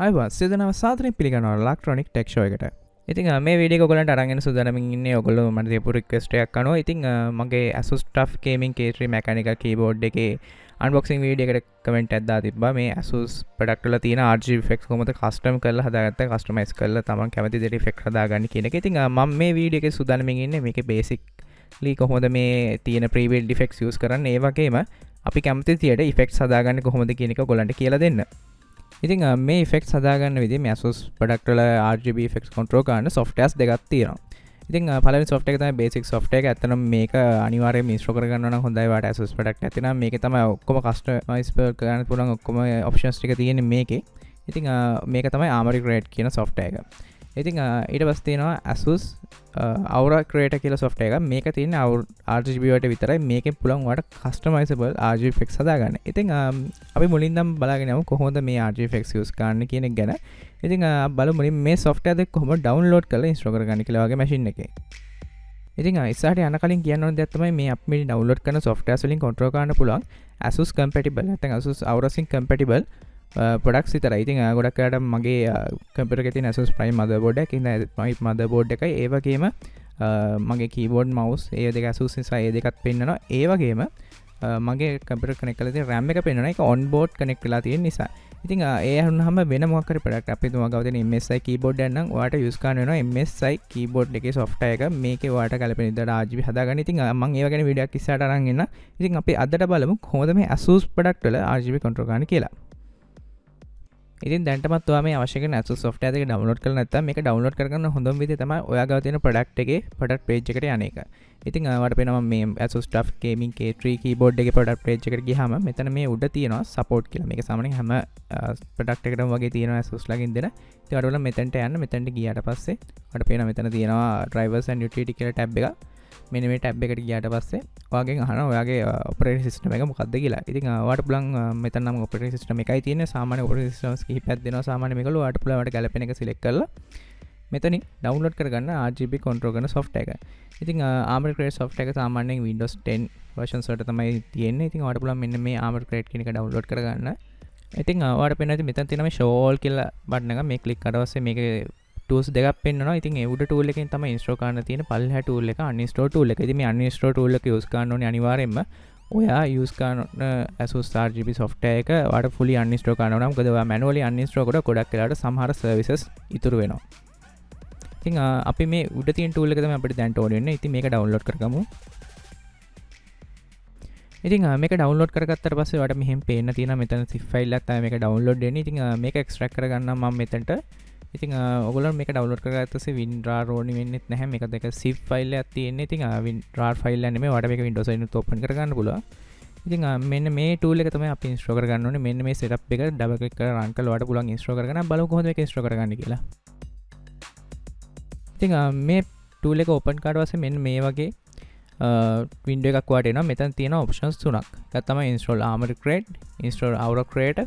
අයිවා සිදනව සාතරය පිළිගනවා ලක්ට්‍රොනික් ටෙක්ෂෝ එකට. ඉතින් මේ වීඩියෝ ඔයගලන්ට අරගෙන සූදානම්ින් ඉන්නේ. ඔයගොල්ලෝ මට දීපු රික්වෙස්ට් එකක් අනුව. ඉතින් මගේ Asus TUF Gaming K3 mechanical keyboard එකේ unboxing video එකට කමෙන්ට් එකක් දාලා තිබ්බා. මේ Asus product වල තියෙන RGB effects කොහොමද custom කරලා හදාගත්තා, customize කරලා තමන් කැමති විදිහට effect හදාගන්න කියන එක. ඉතින් මම මේ වීඩියෝ එකේ සූදානම්ින් ඉන්නේ මේකේ basically කොහොමද මේ තියෙන pre-built effects use කරන්නේ, ඒ වගේම අපි කැමති විදිහට effects හදාගන්නේ කොහොමද කියන එක ඔයගලන්ට කියලා දෙන්න. ඉතින් මේ effects හදාගන්න විදිහ මේ Asus product වල RGB effects control කරන softwares දෙකක් තියෙනවා. ඉතින් පළවෙනි software එක තමයි basic software එක. ඇත්තටම මේක අනිවාර්යයෙන්ම install කරගන්න ඕන නම් හොඳයි. වාට Asus product එක තියෙනවා. මේකේ තමයි ඔක්කොම customize කරන්න පුළුවන් ඔක්කොම options ටික තියෙන්නේ මේකේ. ඉතින් මේක තමයි Armoury Create කියන software එක. ඉතින් ඊට පස්සේ තියෙනවා Asus Aura Creator කියලා software එකක්. මේක තියෙන්නේ RGB වලට විතරයි. මේකෙන් පුළුවන් ඔයාලට customizable RGB effects හදාගන්න. ඉතින් අපි මුලින් නම් බලාගෙන යමු කොහොමද මේ RGB effects use කරන්න කියන එක ගැන. ඉතින් බලමු මුලින් මේ software එක කොහොමද download කරලා install කරගන්න කියලා වගේ machine එකේ. ඉතින් ඉස්සරහට යන කලින් කියන්න ඕන දෙයක් තමයි මේ අපි මේ download කරන softwares වලින් control කරන්න පුළුවන් Asus compatible නැත්නම් Asus Aura Sync compatible products විතරයි. ඉතින් ගොඩක් අයට මගේ කම්පියුටර් එකේ තියෙන Asus Prime motherboard එකක්. ඉතින් මගේ motherboard එකයි ඒ වගේම මගේ keyboard mouse ඒ දෙක Asus නිසා ඒ දෙකත් පෙන්නනවා. ඒ වගේම මගේ කම්පියුටර් කනෙක්ට් කරලා තියෙන RAM එක පෙන්නනවා. ඒක on board connect වෙලා තියෙන නිසා. ඉතින් ඒ අහුනහම වෙන මොකක් හරි product අපි තුමා ගාව තියෙන MSI keyboard එකක් නම් ඔයාලට use කරන්න වෙනවා MSI keyboard එකේ software එක. මේකේ ඔයාලට ගැලපෙන විදිහට RGB හදාගන්න. ඉතින් මම ඒ වගේ වීඩියෝ එකක් ඉස්සරහට අරන් එන්න. ඉතින් අපි අදට බලමු කොහොමද මේ Asus product වල RGB control කරන්න කියලා. ඉතින් දැන්ටමත් ඔයා මේ අවශ්‍ය කරන Asus software එක download කරලා නැත්නම් මේක download කරගන්න හොඳම විදිහ තමයි ඔයා ගාව තියෙන product එකේ product page එකට යන එක. ඉතින් ඔයාලට පේනවා මේ Asus TUF Gaming K3 keyboard එකේ product page එකට ගියාම මෙතන මේ උඩ තියෙනවා support කියලා. මේක සාමාන්‍යයෙන් හැම product එකකටම වගේ තියෙනවා Asus ළඟින් දෙන. ඉතින් ඔයාලට මෙතනට යන්න. මෙතනට ගියාට පස්සේ ඔයාලට පේනවා මෙතන තියෙනවා drivers and utility කියලා tab එකක්. මෙන්න මේ ටැබ් එකට ගියාට පස්සේ ඔයාගෙන් අහනවා ඔයාගේ ඔපරේටින් සිස්ටම් එක මොකක්ද කියලා. ඉතින් ඔයාලට පුළුවන් මෙතන නම් ඔපරේටින් සිස්ටම් එකයි තියෙන්නේ. සාමාන්‍ය ඔපරේටින් සිස්ටම්ස් කිහිපයක් දෙනවා. සාමාන්‍ය මේකල ඔයාලට පුළුවන් ඔයාලට ගැලපෙන එක සිලෙක්ට් කරලා මෙතනින් ඩවුන්ලෝඩ් කරගන්න RGB control කරන software එක. ඉතින් Armoury Create software එක සාමාන්‍යයෙන් Windows 10 versions වලට තමයි තියෙන්නේ. ඉතින් ඔයාලට පුළුවන් මෙන්න මේ Armoury Create කියන එක ඩවුන්ලෝඩ් කරගන්න. ඉතින් ඔයාලට පේනවා ඉතින් මෙතන තියෙනවා මේ show all කියලා බටන් එක. මේ ක්ලික් කරලා පස්සේ මේකේ tools දෙකක් පෙන්නනවා. ඉතින් ඒ උඩ tool එකෙන් තමයි install කරන්න තියෙන පල්ලෙහා tool එක uninstall tool එක. ඉතින් මේ uninstall tool එක use කරන්න ඕනේ අනිවාර්යයෙන්ම ඔයා use කරන Asus RGB software එක ඔයාලට fully uninstall කරන්න ඕන. මොකද ඔයා manually uninstall කරලා ගොඩක් වෙලාවට සමහර services ඉතුරු වෙනවා. ඉතින් අපි මේ උඩ තියෙන tool එක තමයි අපිට දැන් ඕනේ වෙන්නේ. ඉතින් මේක download කරගමු. ඉතින් මේක download කරගත්තට පස්සේ ඔයාලට මෙහෙම පේන්න තියෙනවා මෙතන zip file එකක් තමයි මේක download වෙන්නේ. ඉතින් මේක extract කරගන්න මම මෙතනට ඉතින් ඔයගොල්ලෝ මේක download කරගත්ත පස්සේ WinRAR ඕනි වෙන්නේ නැහැ. මේක දෙක zip file එකක් තියෙන්නේ. ඉතින් WinRAR file එක නෙමෙයි. ඔයාලට මේක Windows එකෙන් open කරගන්න පුළුවන්. ඉතින් මෙන්න මේ tool එක තමයි අපි install කරගන්න ඕනේ. මෙන්න මේ setup එක double click කරලා run කරලා ඔයාලට පුළුවන් install කරගන්න. බලමු කොහොමද මේක install කරගන්නේ කියලා. ඉතින් මේ tool එක open කරලා පස්සේ මෙන්න මේ වගේ window එකක් වාට එනවා. මෙතන තියෙන options තුනක්. එකක් තමයි install Armoury Create, install Aura Creator,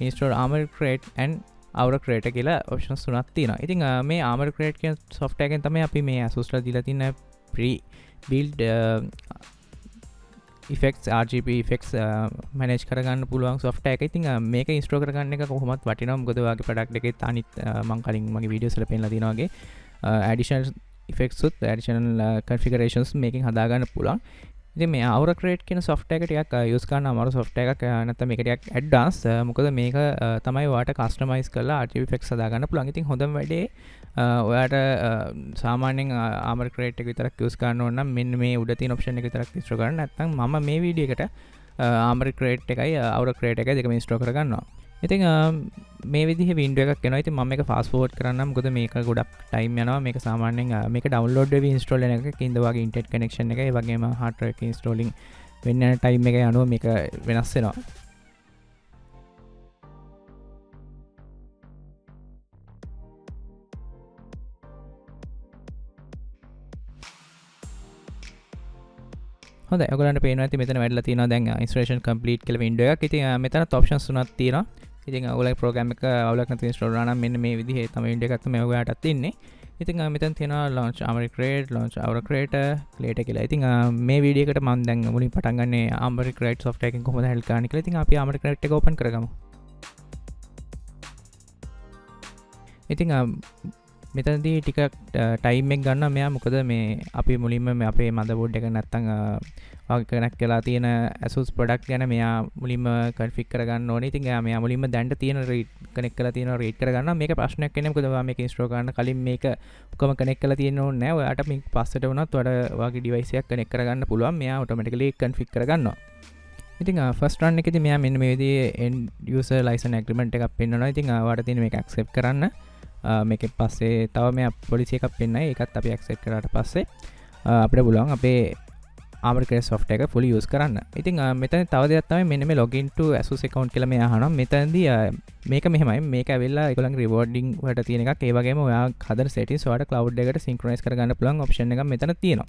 install Armoury Create and Aura Creator කියලා options තුනක් තියෙනවා. ඉතින් මේ Armoury Create කියන software එකෙන් තමයි අපි මේ Asus වල දීලා තියෙන pre-built effects RGB effects manage කරගන්න පුළුවන් software එක. ඉතින් මේක install කරගන්න එක කොහොමත් වටිනවා. මොකද ඔයාගේ product එකේ අනිත් මම කලින් මගේ videos වල පෙන්නලා තියෙනවා වගේ additional effects උත් additional configurations මේකෙන් හදාගන්න පුළුවන්. ඉතින් මේ Aura Create කියන software එක ටිකක් use කරන්න අමාරු software එකක්. නැත්නම් මේක ටිකක් advanced. මොකද මේක තමයි ඔයාලට customize කරලා RGB effects හදාගන්න පුළුවන්. ඉතින් හොඳම වැඩේ ඔයාලට සාමාන්‍යයෙන් Armoury Create එක විතරක් use කරන්න ඕන නම් මෙන්න මේ උඩ තියෙන option එක විතරක් install කරන්න. නැත්නම් මම මේ වීඩියෝ එකට Armoury Create එකයි Aura Create එකයි දෙකම install කරගන්නවා. ඉතින් මේ විදිහේ window එකක් එනවා. ඉතින් මම මේක fast forward කරන්නම්. මොකද මේක ගොඩක් time යනවා. මේක සාමාන්‍යයෙන් මේක download වෙවි install වෙන එකක ඉඳ වගේ internet connection එක ඒ වගේම hardware එක installing වෙන්න යන time එක යනවා මේක වෙනස් වෙනවා. හොඳයි ඔයගලන්ට පේනවා ඇති මෙතන වැඩිලා තියෙනවා දැන් installation complete කියලා window එකක්. ඉතින් මෙතනත් options තුනක් තියෙනවා. ඉතින් ඔයගොල්ලෝ program එක අවුලක් නැතුව install කරා නම් මෙන්න මේ විදිහේ තමයි window එකක් තමයි ඔයාලටත් තියෙන්නේ. ඉතින් මෙතන තියෙනවා launch Armoury Create, launch Aura Creator, Creator කියලා. ඉතින් මේ වීඩියෝ එකට මම දැන් මුලින් පටන් ගන්නේ Armoury Create software එකෙන් කොහොමද handle කරන්නේ කියලා. ඉතින් අපි Armoury Create එක open කරගමු. ඉතිං මෙතනදී ටික ටයිම්ෙක් ගන්න මෙයා මොකද මේ අපි මුලින්ම අපේ මද බෝඩ් එක නැත්තං කනක් කලා තියෙන ඇසුස් පොඩක් ගැන මෙයා මුලින්ම කන්ෆික් කරගන්න ඕනේ. ඉතින් මෙයා මුලින්ම දැන්ට තියෙන රීඩ් කනෙක්ට් කරලා තියෙනවා රීඩ් කරගන්න. මේක ප්‍රශ්නයක් වෙන්නේ මොකද මේක ඉන්ස්ටෝල් කරන්න කලින් මේක ඔක්කොම කනෙක්ට් කරලා තියෙන්න ඕනේ නැහැ. ඔයාට මේක පස්සට වුණත් ඔයාලට ඔයාගේ ඩිවයිස් එකක් කනෙක්ට් කරගන්න පුළුවන්. මෙයා ඔටෝමැටිකලි කන්ෆික් කරගන්නවා. ඉතින් ෆස්ට් රන් එකේදී මෙයා මෙන්න මේ විදිහේ end user license agreement එකක් පෙන්නනවා. ඉතින් ඔයාලට තියෙන මේක accept කරන්න. මේක පස්සේ තව මෙයා පොලිසි එකක් පෙන්නයි. ඒකත් අපි accept කරාට පස්සේ අපිට පුළුවන් අපේ Armoured Crate software එක fully use කරන්න. ඉතින් මෙතන තව දෙයක් තමයි මෙන්න මේ login to ASUS account කියලා මේ අහනවා. මෙතනදී මේක මෙහෙමයි. මේක ඇවිල්ලා ඒගොල්ලන්ගේ rewarding වලට තියෙන එකක්. ඒ වගේම ඔයා හදන settings ඔයාලට cloud එකට synchronize කරගන්න පුළුවන් option එකක් මෙතන තියෙනවා.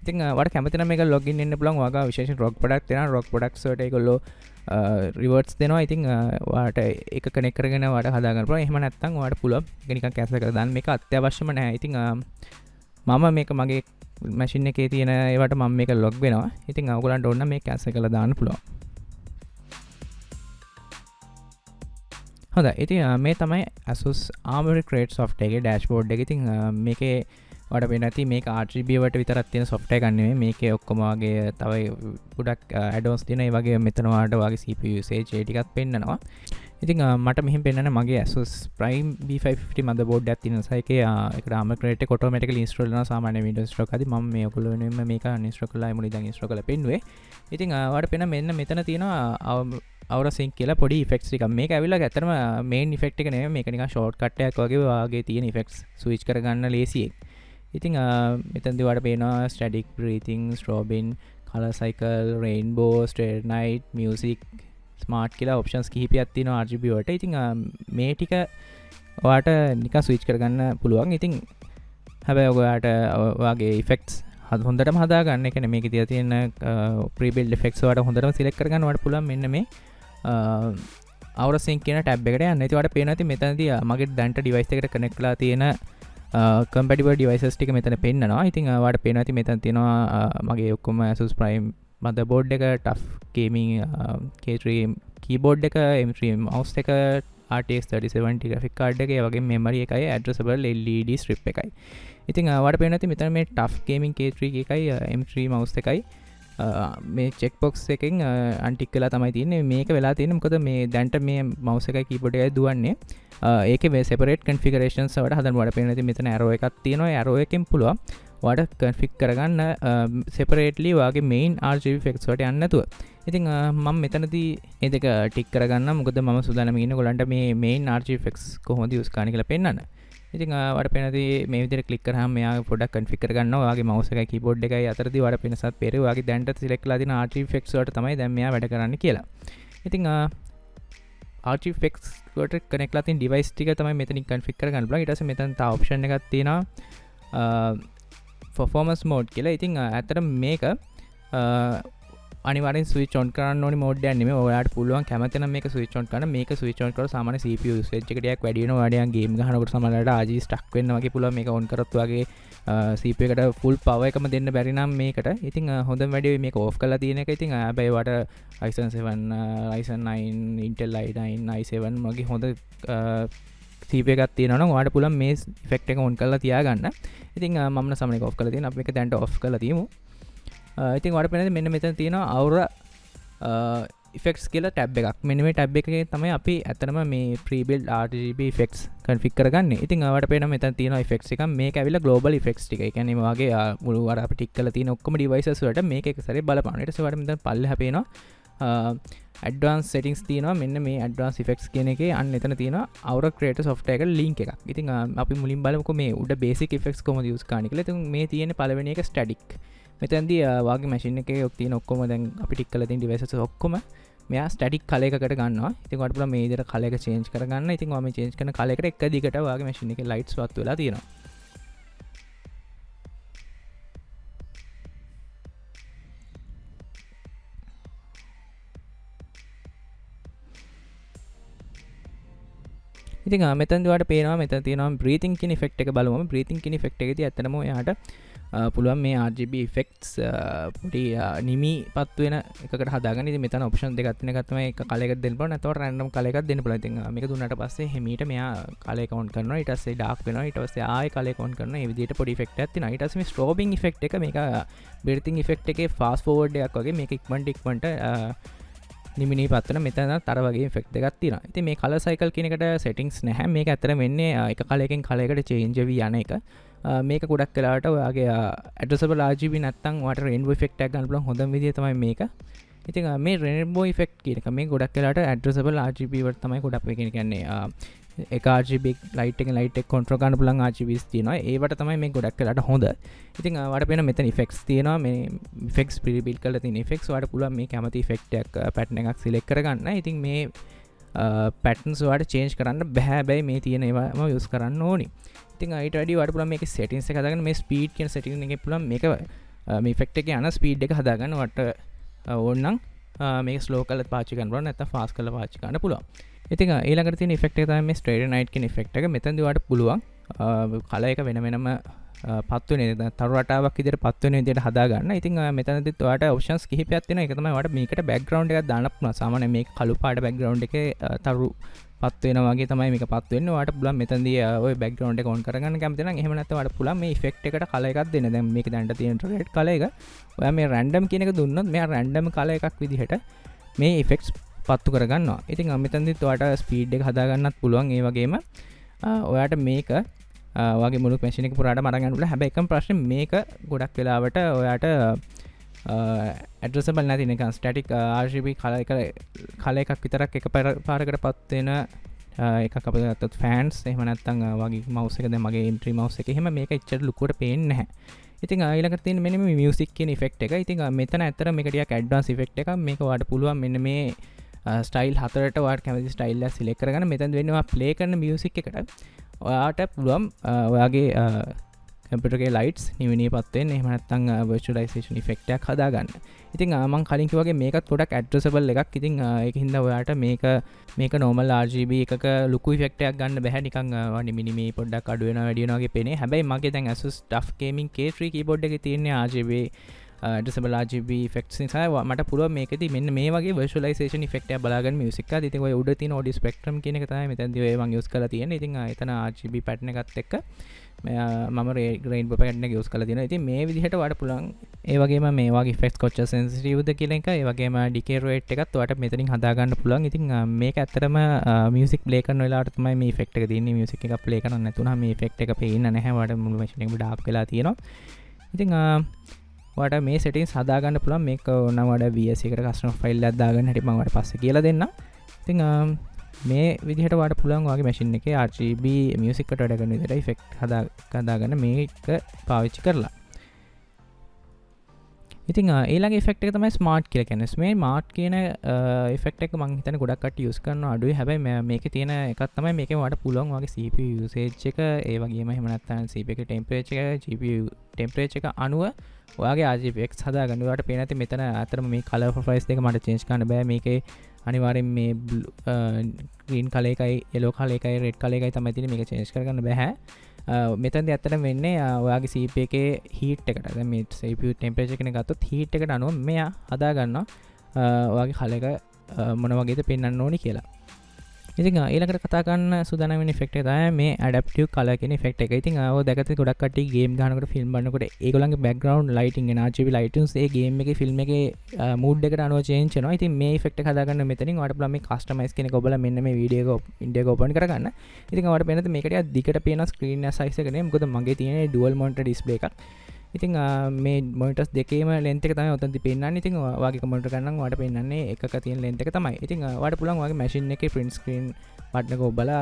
ඉතින් ඔයාලට කැමති නම් මේක login වෙන්න පුළුවන්. ඔයාගේ විශේෂ rock product දෙනවා. rock products වලට ඒගොල්ලෝ rewards දෙනවා. ඉතින් ඔයාලට ඒක connect කරගෙන ඔයාලට හදා ගන්න පුළුවන්. එහෙම නැත්නම් ඔයාලට පුළුවන් ඒක නිකන් cancel කරලා දාන්න. මේක අත්‍යවශ්‍යම නැහැ. ඉතින් මම මේක මගේ මැෂින් එකේ තියෙන ඒවට මම මේක ලොග් වෙනවා. ඉතින් ඔයගොල්ලන්ට ඕන නම් මේක කැන්සල් කරලා දාන්න පුළුවන්. හොඳයි. ඉතින් මේ තමයි ASUS Armoured Crate software එකේ dashboard එක. ඉතින් මේකේ ඔයාලට පේන්න ඇති මේක RGB වලට විතරක් තියෙන software එකක් නෙමෙයි. මේකේ ඔක්කොම වගේ තව ගොඩක් add-ons තියෙනවා. ඒ වගේ මෙතන ඔයාලට වගේ CPU usage ඒ ටිකක් පෙන්නනවා. ඉතින් මට මෙහිම පෙන්වන්න මගේ ASUS Prime B550 motherboard එකක් තියෙන නිසා ඒකේ ඒකට Armoured Crate එක automatically install වෙනවා සාමාන්‍ය Windows Store එකදී. මම මේ ඔයගොල්ලෝ වෙනුවෙන් මේක uninstall කරලා එමුනේ දැන් install කරලා පෙන්නුවේ. ඉතින් ඔයාලට පෙන්න මෙන්න මෙතන තියෙනවා Aura Sync කියලා පොඩි effects ටිකක්. මේක ඇවිල්ලා ඇත්තටම main effect එක නෙමෙයි. මේක නිකන් shortcut එකක් වගේ වාගේ තියෙන effects switch කරගන්න ලේසියි. ඉතින් මෙතනදී ඔයාලට පේනවා static breathing, strobing, color cycle, rainbow, straight night, music, smart කියලා ඔප්ෂන්ස් කිහිපයක් තියෙනවා RGB වලට. ඉතින් මේ ටික ඔයාලට නිකන් ස්විච් කරගන්න පුළුවන්. ඉතින් හැබැයි ඔයාලට ඔයාගේ ඉෆෙක්ට්ස් හොඳටම හදාගන්න. ඒ කියන්නේ මේකේ තියලා තියෙන pre-built effects ඔයාලට හොඳටම select කරගන්න ඔයාලට පුළුවන් මෙන්න මේ Aura Sync කියන tab එකට යන්න. ඉතින් ඔයාලට පේනවා ඉතින් මෙතනදී මගේ දැන්ට device එකට connect කරලා තියෙන compatible devices ටික මෙතන පෙන්නනවා. ඉතින් ඔයාලට පේනවා ඉතින් මෙතන තියෙනවා මගේ ඔක්කොම ASUS Prime motherboard එක, tough gaming K3 keyboard එක, M3 mouse එක, RTX 3070 graphic card එක, ඒ වගේම memory එකයි, addressable LED strip එකයි. ඉතින් ඔයාලට පේනවා ඉතින් මෙතන මේ tough gaming K3 එකයි M3 mouse එකයි මේ checkbox එකෙන් untick වෙලා තමයි තියෙන්නේ. මේක වෙලා තියෙන්නේ මොකද මේ දැන්ට මේ mouse එකයි keyboard එකයි දුවන්නේ. ඒකේ separate configurations වලට හදන්න. ඔයාලට පේනවා ඉතින් මෙතන arrow එකක් තියෙනවා. ඒ arrow එකෙන් පුළුවන් ඔයාලට config කරගන්න separately ඔයාගේ main RGB effects වලට යන්න නැතුව. ඉතින් මම මෙතනදී මේ දෙක ටික් කරගන්න. මොකද මම සූදානම් ඉන්නේ ඔයගලන්ට මේ main RGB effects කොහොමද use කරන්න කියලා පෙන්නන්න. ඉතින් ඔයාලට පේනදී මේ විදිහට click කරාම මෙයා පොඩ්ඩක් config කරගන්නවා. ඔයාගේ mouse එකයි keyboard එකයි අතරදී ඔයාලට පේනසත් පෙරේ ඔයාගේ දැන්ට select කරලා තියෙන RGB effects වලට තමයි දැන් මෙයා වැඩ කරන්න කියලා. ඉතින් RGB effects වලට connect කරලා තියෙන device ටික තමයි මෙතනින් config කරගන්න පුළුවන්. ඊට පස්සේ මෙතන තව option එකක් තියෙනවා performance mode කියලා. ඉතින් ඇත්තට මේක අනිවාර්යෙන් switch on කරන්න ඕනි mode එකක් නෙමෙයි. ඔයාලට පුළුවන් කැමති නම් මේක switch on කරන්න. මේක switch on කරලා සාමාන්‍ය CPU usage එක ටිකක් වැඩි වෙනවා. ඔයාලා game ගහනකොට සමහරවිට RGB stuck වෙන්න වගේ පුළුවන්. මේක on කරත් වගේ CPU එකට full power එකම දෙන්න බැරි නම් මේකට. ඉතින් හොඳම වැඩේ මේක off කරලා තියෙන එක. ඉතින් හැබැයි ඔයාලට Ryzen 7, Ryzen 9, Intel i9, i7 වගේ හොඳ CPU එකක් තියෙනවා නම් ඔයාලට පුළුවන් මේ effect එක on කරලා තියාගන්න. ඉතින් මම නම් සමහර එක off කරලා තියෙනවා. අපි මේක දැන්ට off කරලා තියමු. ඉතින් ඔයාලට පේනද මෙන්න මෙතන තියෙනවා Aura effects කියලා tab එකක්. මෙන්න මේ tab එකේ තමයි අපි ඇත්තටම මේ pre-built RGB effects config කරගන්නේ. ඉතින් ඔයාලට පේනවා මෙතන තියෙනවා effects එකක්. මේක ඇවිල්ලා global effects ටික. ඒ කියන්නේ මේ වගේ මුළු අර අපි ටික් කරලා තියෙන ඔක්කොම devices වලට මේක එක සැරේ බලපානවා. ඊට පස්සේ ඔයාලට මෙතන පල්ලෙහා පේනවා advanced settings තියෙනවා. මෙන්න මේ advanced effects කියන එකේ අන්න එතන තියෙනවා Aura Crate software එකට link එකක්. ඉතින් අපි මුලින් බලමුකෝ මේ උඩ basic effects කොහොමද use කරන්නේ කියලා. ඉතින් මේ තියෙන්නේ පළවෙනි එක static. මෙතනදී වාගේ මැෂින් එකේ තියෙන ඔක්කොම දැන් අපි ටික් කරලා තියෙන devices ඔක්කොම මෙයා static color එකකට ගන්නවා. ඉතින් ඔයාලට පුළුවන් මේ විදිහට color එක change කරගන්න. ඉතින් ඔයා මේ change කරන color එකට එක දිගට වාගේ මැෂින් එකේ lights වත් වෙලා තියෙනවා. ඉතින් මෙතනදී ඔයාලට පේනවා මෙතන තියෙනවා breathing කියන effect එක බලමු. breathing කියන effect එකේදී ඇත්තටම ඔයාලට පුළුවන් මේ RGB effects පොඩි නිමි පත් වෙන එකකට හදාගන්න. ඉතින් මෙතන ඔප්ෂන් දෙකක් තියෙන එකක් තමයි එක කලර් එකක් දෙන්න පුළුවන්. නැත්නම් රැන්ඩම් කලර් එකක් දෙන්න පුළුවන්. ඉතින් මේක දුන්නාට පස්සේ හිමීට මෙයා කලර් කවුන්ට් කරනවා. ඊට පස්සේ ඩාර්ක් වෙනවා. ඊට පස්සේ ආයෙ කලර් කවුන්ට් කරනවා. මේ විදිහට පොඩි ඉෆෙක්ට් එකක් තියෙනවා. ඊට පස්සේ මේ ස්ට්‍රෝබින් ඉෆෙක්ට් එක මේක බෙර්තින් ඉෆෙක්ට් එකේ ෆාස්ට් ෆෝවර්ඩ් එකක් වගේ මේක ඉක්මනට නිමිනී පත්වන මෙතන තර වගේ ෆෙක්් එකක් තින. ඉති මේ කල සයිකල් කෙනෙකට සෙටිංස් නැහැ. මේක ඇතර වෙන්නේ එක කලයකින් කලයකට චේන්ජ වී යන එක. මේක ගොඩක් කලාට ඔයාගේ ඇඩසබ RGB නැත්තන් වට රෙන්බෝ ෆෙක්ටක් ගන්නල හොඳ විදිය තමයි මේක. ඉතින් මේ රෙන්බෝ ෆෙක්් කියනක මේ ගොඩක් කලාට ඇඩසබ RGB වට තමයි ගොඩක් වෙගෙන කියන්නේ එක RGB ලයිට් එක ලයිට් එක කන්ට්‍රෝල් කරන්න පුළුවන් RGBs තියෙනවා. ඒවට තමයි මේ ගොඩක් කලාට හොඳ. ඉතින් වට පේන මෙතන ඉෆෙක්ට්ස් තියෙනවා. මේ ඉෆෙක්ට්ස් ප්‍රිබිල්ඩ් කරලා තියෙන ඉෆෙක්ට්ස් වලට පුළුවන් මේ කැමති ඉෆෙක්ට් එකක් පැටර්න් එකක් සිලෙක්ට් කරගන්න. ඉතින් මේ පැටර්න්ස් වලට චේන්ජ් කරන්න බෑ. හැබැයි මේ තියෙන ඒවාම යූස් කරන්න ඕනි. ඉතින් ඊට වැඩි වලට පුළුවන් මේකේ සෙටින්ග්ස් එක හදාගන්න. මේ ස්පීඩ් කියන සෙටින්ග් එකේ පුළුවන් මේක මේ ඉෆෙක්ට් එකේ යන ස්පීඩ් එක හදාගන්න. වට ඕනනම් මේක ස්ලෝ කරලා පාවිච්චි කරන්න පුළුවන්. නැත්නම් ෆාස්ට් කරලා පාවිච්චි කරන්න පුළුවන්. ඉතින් ඊළඟට තියෙන ඉෆෙක්ට් එක තමයි මේ ස්ට්‍රේට් නයිට් කියන ඉෆෙක්ට් එක. මෙතනදී ඔයාලට පුළුවන් කලර් එක වෙන වෙනම පත් වෙන තරු රටාවක් විදිහට පත් වෙන විදිහට හදා ගන්න. ඉතින් මෙතනදිත් ඔයාලට ඔප්ෂන්ස් කිහිපයක් තියෙනවා. ඒක තමයි ඔයාලට මේකට බෑග්ග්‍රවුන්ඩ් එකක් දාන්න පුළුවන්. සාමාන්‍යයෙන් මේක කළු පාට බෑග්ග්‍රවුන්ඩ් එකේ තරු පත් වෙනවා වගේ තමයි මේක පත් වෙන්නේ. ඔයාලට පුළුවන් මෙතනදී ওই බෑග්ග්‍රවුන්ඩ් එක ඔන් කරගන්න කැමති නම් එහෙම නැත්නම් ඔයාලට පුළුවන් මේ ඉෆෙක්ට් එකට කලර් එකක් දෙන්න. දැන් මේක දැනට තියෙන රෙඩ් කලර් එක ඔයා මේ රැන්ඩම් කියන එක දුන්නොත් මෙයා රැන්ඩම් කලර් එකක් විදිහට මේ ඉෆෙක්ට්ස් පත්තු කරගන්නවා. ඉතින් මෙතනදිත් ඔයාලට ස්පීඩ් එක හදාගන්නත් පුළුවන්. ඒ වගේම ඔයාලට මේක වගේ මුළු මැෂින් එක පුරාට මරන් යන්න පුළුවන්. හැබැයි එකම ප්‍රශ්නේ මේක ගොඩක් වෙලාවට ඔයාලට ඇඩ්‍රසබල් නැති නිකන් ස්ටැටික් RGB කලර් එකක් විතරක් එක පාරකට පත් වෙන එකක් අපිට ගත්තොත් ෆෑන්ස් එහෙම නැත්නම් වගේ මවුස් එක දැන් මගේ M3 මවුස් එකේ එහෙම මේක එච්චර ලුකුවට පේන්නේ නැහැ. ඉතින් ඊළඟට තියෙන මෙන්න මේ මියුසික් කියන ඉෆෙක්ට් එක. ඉතින් මෙතන ඇත්තට මේක ටිකක් ඇඩ්වාන්ස් ඉෆෙක්ට් එකක්. මේක ඔයාලට පුළුවන් මෙන්න මේ ස්ටයිල් හතරට ඔයාලට කැමති ස්ටයිල් එක සිලෙක්ට් කරගන්න. මෙතන වෙන්නේ ඔයා ප්ලේ කරන මියුසික් එකට ඔයාට පුළුවන් ඔයාගේ කම්පියුටර් එකේ ලයිට්ස් නිවිණිය පත් වෙන්න. එහෙම නැත්නම් virtualization effect එකක් හදාගන්න. ඉතින් මම කලින් කිව්වා වගේ මේකත් ගොඩක් ඇඩ්‍රසබල් එකක්. ඉතින් ඒකින්ද ඔයාට මේක normal RGB එකක ලොකු ඉෆෙක්ට් එකක් ගන්න බෑ. නිකන් නිමිනිමි පොඩ්ඩක් අඩු වෙනවා වැඩි වෙනවා වගේ පේන්නේ. හැබැයි මගේ දැන් Asus TUF Gaming K3 keyboard එකේ තියෙන RGB ඇඩ්‍රසබල් RGB effects නිසා මට පුළුවන් මේකෙදි මෙන්න මේ වගේ virtualization effect එකක් බලාගන්න music එකත්. ඉතින් ඔය උඩ තියෙන audio spectrum කියන එක තමයි මෙතනදී ඔය මම use කරලා තියෙන්නේ. ඉතින් එතන RGB pattern එකත් එක්ක මම rainbow pattern එක use කරලා තියෙනවා. ඉතින් මේ විදිහට ඔයාලට පුළුවන් ඒ වගේම මේ වගේ effects කොච්චර sensitive ද කියන එක, ඒ වගේම decay rate එකත් ඔයාලට මෙතනින් හදා ගන්න පුළුවන්. ඉතින් මේක ඇත්තටම music play කරන වෙලාවට තමයි මේ effect එක තියෙන්නේ. music එක play කරන්න නැතුණා මේ effect එක පේන්නේ නැහැ. ඔයාලට මුළු machine එකම dark වෙලා තියෙනවා. ඉතින් ඔයාලට මේ settings හදා ගන්න පුළුවන්. මේක ඕනම් ඔයාලට VS එකට custom file එකක් දාගන්න හැටි මම ඔයාලට පස්සේ කියලා දෙන්නම්. ඉතින් මේ විදිහට ඔයාලට පුළුවන් ඔයාගේ machine එකේ RGB music එකට වැඩ කරන විදිහට effect හදාගන්න මේක පාවිච්චි කරලා. ඉතින් ඊළඟ effect එක තමයි smart කියලා කියන්නේ. මේ smart කියන effect එක මම හිතන්නේ ගොඩක් කට්ටිය use කරනවා අඩුයි. හැබැයි මේකේ තියෙන එකක් තමයි මේකෙන් ඔයාලට පුළුවන් ඔයාගේ CPU usage එක, ඒ වගේම එහෙම නැත්නම් CPU එකේ temperature එක, GPU temperature එක අනුව ඔයාගේ RGB effects හදාගන්න. ඔයාලට පේන ඇති මෙතන අතරම මේ color profiles දෙක මට change කරන්න බෑ. මේකේ අනිවාර්යෙන් මේ green color එකයි yellow color එකයි red color එකයි තමයි තියෙන්නේ. මේක change කරගන්න බෑ. මෙතනදී ඇත්තටම වෙන්නේ ඔයාගේ CPU එකේ heat එකට. දැන් මේ CPU temperature කෙනෙක් ගත්තොත් heat එකට අනුව මෙයා හදා ගන්නවා ඔයාගේ color එක මොන වගේද පෙන්වන්න ඕනි කියලා. ඉතින් ඊළඟට කතා කරන්න සූදානම් වෙන effect එක තමයි මේ adaptive color කියන effect එක. ඉතින් ඔය දැකලා ගොඩක් කට්ටිය game ගහනකොට film බලනකොට ඒගොල්ලන්ගේ background lighting and RGB lightings A game එකේ film එකේ mood එකට අනුව change වෙනවා. ඉතින් මේ effect එක හදාගන්න මෙතනින් ඔයාලට පුළුවන් මේ customize කියන එක ඔබලා මෙන්න මේ video එක India එක open කරගන්න. ඉතින් ඔයාලට පේනද මේක ටිකක් දිගට පේන screen size එක නේ. මොකද මගේ තියෙන්නේ dual monitor display එකක්. ඉතින් මේ monitors දෙකේම length එක තමයි උතන්දි පෙන්නන්නේ. ඉතින් ඔයාගේ monitor ගන්න ඔයාලට පෙන්නන්නේ එකක තියෙන length එක තමයි. ඉතින් ඔයාලට පුළුවන් ඔයාගේ machine එකේ print screen button එක ඔබලා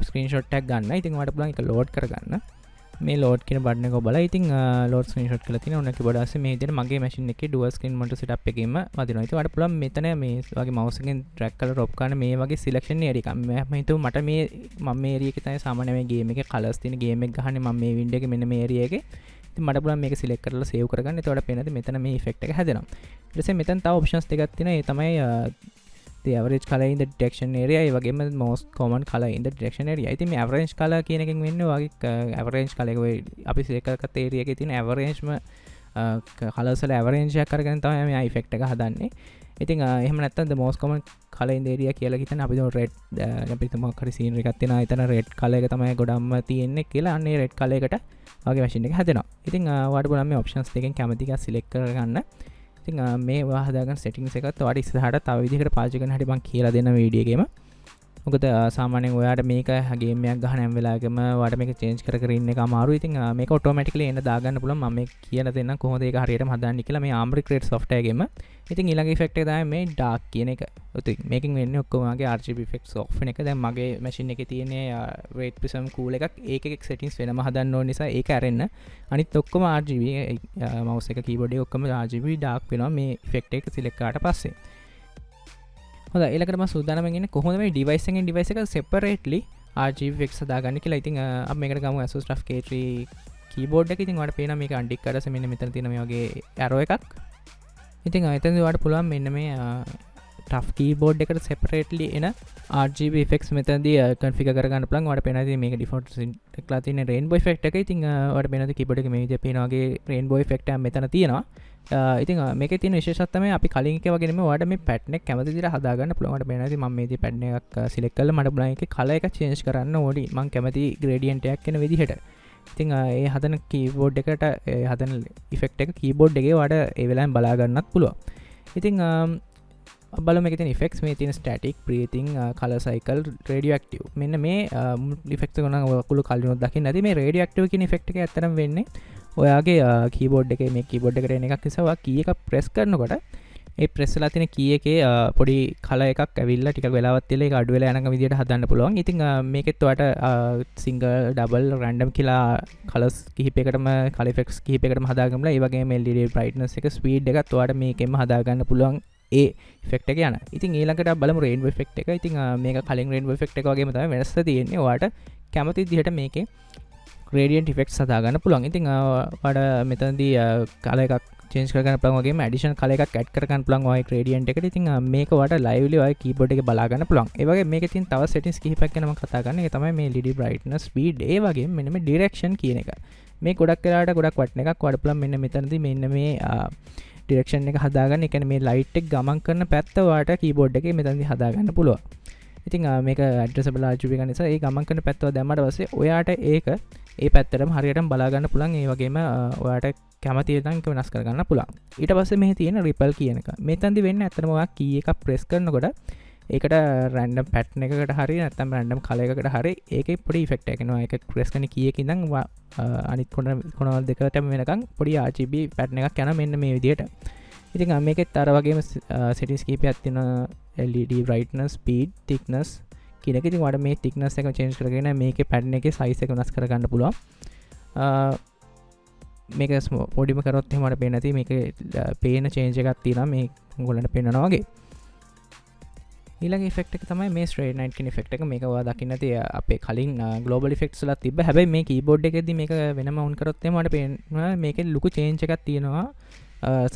screenshot එකක් ගන්න. ඉතින් ඔයාලට පුළුවන් ඒක load කරගන්න. මේ load කියන button එක ඔබලා ඉතින් load screenshot කරලා තියෙන ඔන්න keyboard ASCII මේ විදිහට මගේ machine එකේ dual screen monitor setup එකෙන්ම වදිනවා. ඉතින් ඔයාලට පුළුවන් මෙතන මේ වගේ mouse එකෙන් drag කරලා drop කරන මේ වගේ selection area එකක්. මම හිතුවා මට මම මේ area එකේ තමයි සාමාන්‍ය මේ game එකේ colors තියෙන game එක ගහන්නේ මම මේ window එකේ මෙන්න මේ area එකේ. ඉතින් මට පුළුවන් මේක select කරලා save කරගන්න. එතකොට පේනද මෙතන මේ effect එක හැදෙනවා. ඊට පස්සේ මෙතන තව options දෙකක් තියෙනවා. ඒ තමයි the average color in the detection area ඒ වගේම most common color in the detection area. ඉතින් මේ average color කියන එකෙන් වෙන්නේ ඔයගේ average color එක අපි select කරගත්ත area එකේ තියෙන average කලර්ස් වල average එකක් අරගෙන තමයි මේ effect එක හදන්නේ. ඉතින් එහෙම නැත්නම් the most common color in the area කියලා හිතන අපි දැන් red අපිට මොකක් හරි scene එකක් තියෙනවා. එතන red color එක තමයි ගොඩක්ම තියෙන්නේ කියලා අන්න ඒ red color එකට වගේ machine එක හැදෙනවා. ඉතින් ඔයාලට පුළුවන් මේ options දෙකෙන් කැමති එකක් select කරගන්න. ඉතින් මේ ඔයා හදාගන්න settings එකත් ඔයාලට ඉස්සරහට තව විදිහකට පාවිච්චි කරන හැටි මම කියලා දෙන්න වීඩියෝ එකේම. මොකද සාමාන්‍යයෙන් ඔයාට මේක ගේම් එකක් ගහන හැම වෙලාවෙකම ඔයාට මේක change කර කර ඉන්න එක අමාරුයි. ඉතින් මේක automatically එන්න දාගන්න පුළුවන්. මම මේක කියලා දෙන්නම් කොහොමද ඒක හරියටම හදාන්නේ කියලා මේ Armoury Crate software එකේම. ඉතින් ඊළඟ effect එක තමයි මේ dark කියන එක. ඉතින් මේකෙන් වෙන්නේ ඔක්කොම වගේ RGB effects off වෙන එක. දැන් මගේ machine එකේ තියෙන red prism cool එකක් ඒකේ settings වෙනම හදන්න ඕන නිසා ඒක ඇරෙන්න. අනිත් ඔක්කොම RGB mouse එක keyboard එක ඔක්කොම RGB dark වෙනවා මේ effect එක select කරාට පස්සේ. හොඳයි ඊළඟට මම සූදානම් වෙන්නේ කොහොමද මේ device එකෙන් device එක separately RGB effects හදාගන්නේ කියලා. ඉතින් අපි මේකට ගමු ASUS TUF K3 keyboard එක. ඉතින් ඔයාලට පේනවා මේක untick කරලා මෙන්න මෙතන තියෙන මේ වගේ arrow එකක්. ඉතින් එතනදී ඔයාලට පුළුවන් මෙන්න මේ TUF keyboard එකට separately එන RGB effects මෙතනදී configure කරගන්න පුළුවන්. ඔයාලට පේනවා ඉතින් මේක default එකලා තියෙන rainbow effect එක. ඉතින් ඔයාලට පේනවා keyboard එකේ මේ විදිහට පේන වගේ rainbow effect එකක් මෙතන තියෙනවා. ඉතින් මේකේ තියෙන විශේෂත්වය තමයි අපි කලින් එකේ වගේ නෙමෙයි ඔයාලට මේ pattern එක කැමති විදිහට හදාගන්න පුළුවන්. ඔයාලට පේනවා ඉතින් මම මේ විදිහේ pattern එකක් select කරලා මට පුළුවන් එකේ color එක change කරන්න ඕනි. මම කැමති gradient එකක් එන විදිහට. ඉතින් ඒ හදන keyboard එකට ඒ හදන effect එක keyboard එකේ ඔයාලට ඒ වෙලාවෙන් බලා ගන්නත් පුළුවන්. ඉතින් බලමු මේකේ තියෙන effects මේ තියෙන static, breathing, color cycle, radioactive. මෙන්න මේ effects එක නම් ඔයගොල්ලෝ කලිනුත් දකින්න ඇති. මේ radioactive කියන effect එක ඇත්තටම වෙන්නේ ඔයාගේ keyboard එකේ මේ keyboard එකට එන එකක් නිසා ඔයා key එක press කරනකොට ඒ press වෙලා තියෙන key එකේ පොඩි color එකක් ඇවිල්ලා ටිකක් වෙලාවක් තියලා ඒක අඩු වෙලා යනකම් විදියට හදන්න පුළුවන්. ඉතින් මේකෙත් ඔයාට single, double, random කියලා colors කිහිපයකටම color effects කිහිපයකටම හදාගන්නලා ඒ වගේම LED brightness එක speed එකත් ඔයාට මේකෙන්ම හදාගන්න පුළුවන් ඒ effect එක යන. ඉතින් ඊළඟට බලමු rainbow effect එක. ඉතින් මේක කලින් rainbow effect එක වගේම තමයි වෙනස තියෙන්නේ. ඔයාට කැමති විදිහට මේකේ gradient effects හදාගන්න පුළුවන්. ඉතින් ඔයාට මෙතනදී color එකක් change කරගන්න පුළුවන් වගේම additional color එකක් add කරගන්න පුළුවන් ඔය gradient එකට. ඉතින් මේක ඔයාට lively ඔය keyboard එකේ බලා ගන්න පුළුවන්. ඒ වගේ මේකේ තියෙන තව settings කිහිපයක් ගැන මම කතා කරන්නේ. ඒක තමයි මේ LED brightness, speed, ඒ වගේම මෙන්න මේ direction කියන එක. මේ ගොඩක් වෙලාවට ගොඩක් වටින එකක්. ඔයාට පුළුවන් මෙන්න මෙතනදී මෙන්න මේ direction එක හදාගන්න. ඒ කියන්නේ මේ light එක ගමන් කරන පැත්ත ඔයාට keyboard එකේ මෙතනදී හදාගන්න පුළුවන්. ඉතින් මේක addressable RGB එක නිසා ඒ ගමන් කරන පැත්ත දැම්මට පස්සේ ඔයාට ඒක ඒ පැත්තටම හරියටම බලා ගන්න පුළුවන්. ඒ වගේම ඔයාට කැමති විදිහට වෙනස් කරගන්න පුළුවන්. ඊට පස්සේ මෙහි තියෙන ripple කියන එක. මෙතනදී වෙන්නේ ඇත්තටම ඔයා key එකක් press කරනකොට ඒකට random pattern එකකට හරි නැත්නම් random color එකකට හරි ඒකේ පොඩි effect එකක් එනවා. ඒක press කරන key එකේ ඉඳන් අනිත් කොනවල් දෙකටම වෙනකන් පොඩි RGB pattern එකක් යනවා මෙන්න මේ විදිහට. ඉතින් මේකෙත් අර වගේම settings කීපයක් තියෙනවා. LED brightness, speed, thickness කියන එක. ඉතින් ඔයාලට මේ thickness එක change කරගෙන මේකේ pattern එකේ size එක වෙනස් කරගන්න පුළුවන්. මේක පොඩිම කරොත් එහෙම මට පේන්නේ නැති මේකේ පේන change එකක් තියෙනවා මේ උගලන්ට පේනනවා වගේ. ඊළඟ effect එක තමයි මේ straight line කියන effect එක. මේක ඔයා දකින්න ඇති අපේ කලින් global effects වල තිබ්බ. හැබැයි මේ keyboard එකේදී මේක වෙනම on කරොත් එහෙම මට පේනවා මේකේ ලොකු change එකක් තියෙනවා.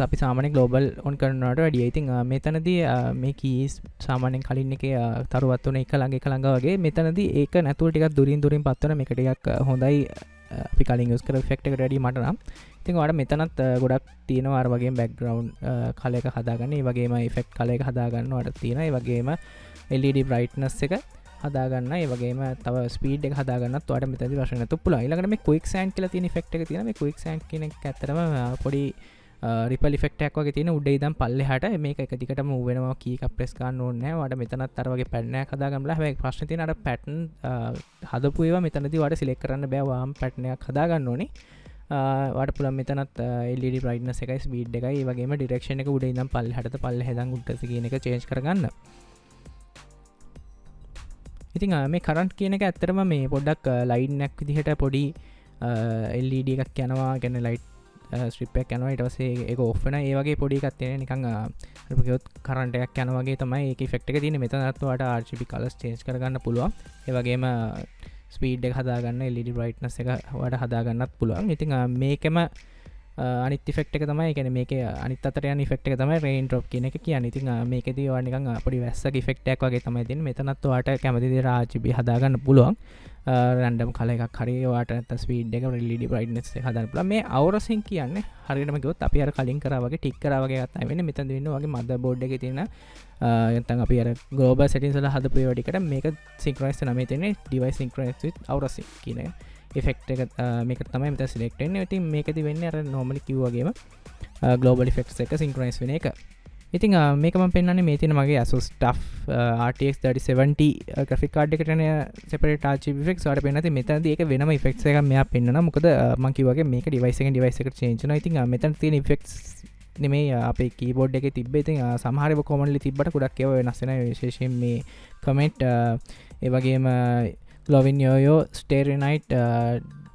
අපි සාමාන්‍ය ග්ලෝබල් ඔන් කරනවට වැඩිය. ඉතින් මෙතනදී මේ කීස් සාමාන්‍යයෙන් කලින් එකේ තරුවත් උන එක ළඟ වගේ මෙතනදී ඒක නැතුව ටිකක් දුරින් පත් වෙන මේක ටිකක් හොඳයි අපි කලින් යූස් කරපු effect එකට වැඩිය මට නම්. ඉතින් ඔයාලට මෙතනත් ගොඩක් තියෙනවා අර වගේම background color එක හදාගන්න. ඒ වගේම effect color එක හදාගන්න ඔයාලට තියෙනවා. ඒ වගේම LED brightness එක හදාගන්න. ඒ වගේම තව speed එක හදාගන්නත් ඔයාලට මෙතනදී ප්‍රශ්න නැතුව පුළුවන්. ඊළඟට මේ quick sand කියලා තියෙන effect එක තියෙනවා. මේ quick sand කියන එක ඇත්තටම පොඩි ripple effect එකක් වගේ තියෙන උඩ ඉඳන් පල්ලෙහාට මේක එක දිගටම move වෙනවා. key එක press ගන්න ඕනේ නැහැ. ඔයාලට මෙතනත් අර වගේ pattern එකක් හදාගන්න බෑ. හැබැයි ප්‍රශ්නේ තියෙන අර pattern හදපු ඒවා මෙතනදී ඔයාලට select කරන්න බෑ. ඔයාම pattern එකක් හදාගන්න ඕනේ. ඔයාලට පුළුවන් මෙතනත් LED brightness එකයි speed එකයි ඒ වගේම direction එක උඩ ඉඳන් පල්ලෙහාටද පල්ලෙහා ඉඳන් උඩට කියන එක change කරගන්න. ඉතින් මේ current කියන එක ඇත්තටම මේ පොඩ්ඩක් line එකක් විදිහට පොඩි LED එකක් යනවා. කියන්නේ light ස්ට්‍රිප් එකක් යනවා. ඊට පස්සේ ඒක ඔෆ් වෙනවා. ඒ වගේ පොඩි එකක් තියෙන නිකන් අර කිව්වොත් කරන්ට් එකක් යනවා වගේ තමයි ඒක ඉෆෙක්ට් එක තියෙන්නේ. මෙතනත් ඔයාලට RGB colors change කරගන්න පුළුවන්. ඒ වගේම ස්පීඩ් එක හදාගන්න LED brightness එක ඔයාලට හදාගන්නත් පුළුවන්. ඉතින් මේකෙම අනිත් ෆෙක්ට එක තමයි ගැන මේක අනිත් අතරයන් ෆෙක්ට එක තමයි රේන් ්‍රප් කියන එක කියන්න ඉතින් මේකද වනික පොඩි වැස්ස ෆෙක්ටක් වගේ තමයි තින් මෙතනත්වාට කැමති රාජිබි හදාගන්න පුළුවන් රැන්ඩම් කල එකක් හරිවාට ස්වීඩ් එක රිලිඩි බයිඩ්නෙස් හදන්න පුළ මේ අවරසින් කියන්න හරිටම ගොත් අපි අර කලින් කරවගේ ටික් කරවගේ ගත්තා වෙන මෙතන් දෙන්න වගේ මද බෝඩ් එක තියෙන යතන් අපි අර ගෝබ සටින්සල හදපු වැඩිකට මේක සිංක්‍රයිස් නම තින ඩිවයි සිංක්‍රස් අවරසි කියන ෆෙක්ට එක මේක තමයි මෙත සිලෙක්ටෙන් ති මේකති වෙන්න අර නොමලි කිව්වගේම ගලෝබල් ෆෙක්් එක සිංක්‍රයිස් වෙන එක ඉතින් මේකම පෙන්න්න මේ තින මගේ අසුස් ට් RTX 3070 ග්‍රිකාඩ් එකටන සෙපරට ෆෙක් ට පෙනති මෙතද ඒක වෙනම ෆෙක් එක මෙයා පෙන්න්න මොකද මකිවගේ මේක ඩිවයිසක ඩිවයිසක චේචන ඉතින් මෙතන් තියෙන ෆෙක්් නෙමේ අපේ කීබෝඩ් එක තිබ ඉතින් සමහරව කොමන්ලි තිබට ගොඩක් එව වෙනස්සෙන විශේෂයෙන් මේ කමෙන්ට් ඒවගේම ලොවින් යෝයෝ ස්ටේරනයිට්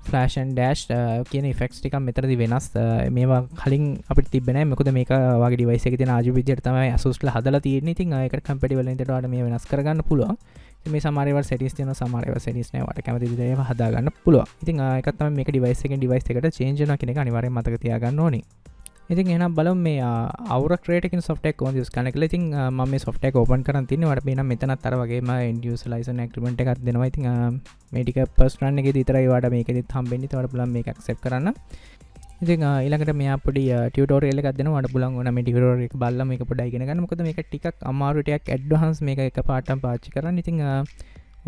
ෆලෂන් ඩෑශ් කියන ෆෙක්ස් ටිකම් මෙතරදි වෙනස් මේවා කලින් අපි තිබෙන මකද මේක වගේ ඩිවයිසක තින ආජු විදියට තමයි අසුස්ල හදලා තියෙන ඉතින් ඒක කම්පැටිබල් ට මේ වෙනස් කරගන්න පුළුවන් මේ සමරව සටිස් තින සමරව සටිස්නයට කැමති දේ හදාගන්න පුළුව ඉතින් එකතම මේ ඩිවයිසක ඩිවයිස් එකට චේන්ජන කෙනෙ අනිවර මතක තියාගන්න ඕනේ ඉතින් එනම් බලම් මේ අවර ක්‍රේටකින් සොෆ්ටක් ෝන් ස් කනෙකල ඉතින් ම සොෆ්ටක් ඕපන් කරන් තින වට පින මෙතන තර වගේම ඉන්ඩියස් ලයිසන් ක්‍රමට එකක් දෙනවා ඉතින් මේටික පස්ටරන්න එක දිතරයි වාට මේකෙ හම්බෙන්න්නි තවට පුලන් මේ ක්සෙප් කරන්න ඉතින් ඊළඟට මේ අපට ටියටෝරියල එකක්දන වට පුලන් වන මේ ටිකරෝර එක බල්ල මේ පොඩයිගෙන ගන්න මොකද මේක ටිකක් අමාරුටයක් ඇඩ්හන්ස් මේක එක පාටම් පාච්චි කරන්න ඉතින්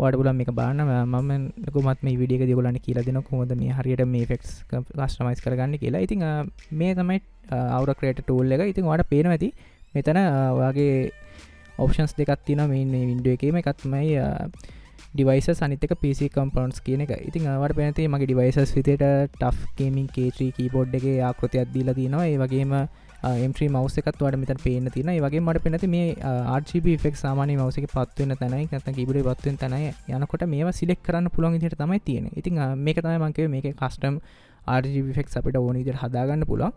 වඩපුල මේ බාන මකුමත් මේ විඩිය දිගලන්න කියලා දෙන කොමද මේ හරියට මේ ෆෙක්ස් කස්ටමයිස් කරගන්න කියලා ඉතින් මේ තමයි අවර ක්‍රේට ටූල් එක ඉතින් වාට පේන ඇති මෙතන වගේ ඔප්ෂන්ස් දෙකත් තින මේ වින්ඩුව එකම එකත්මයි ඩිවයිස සනිතක පිසි කම්පන්ස් කියන එක ඉතින් වට පැනති මගේ ඩිවයිසස් විතට ටෆ් කේමින් කේට්‍රී කීබෝඩ් එක ආකෘතියක් දීලා තිනවා ඒ වගේම M3 මවස් එකත් වඩ මෙතන පේන්න තියෙනවා ඒ වගේම මට පේනති මේ RGB effect සාමාන්‍ය මවස් එකේ පත් වෙන තැනයි නැත්නම් කීබෝඩේ පත් වෙන තැනයි යනකොට මේවා සිලෙක්ට් කරන්න පුළුවන් විදිහට තමයි තියෙන්නේ. ඉතින් මේක තමයි මම කිව්වේ මේකේ කස්ටම් RGB effects අපිට ඕන විදිහට හදාගන්න පුළුවන්.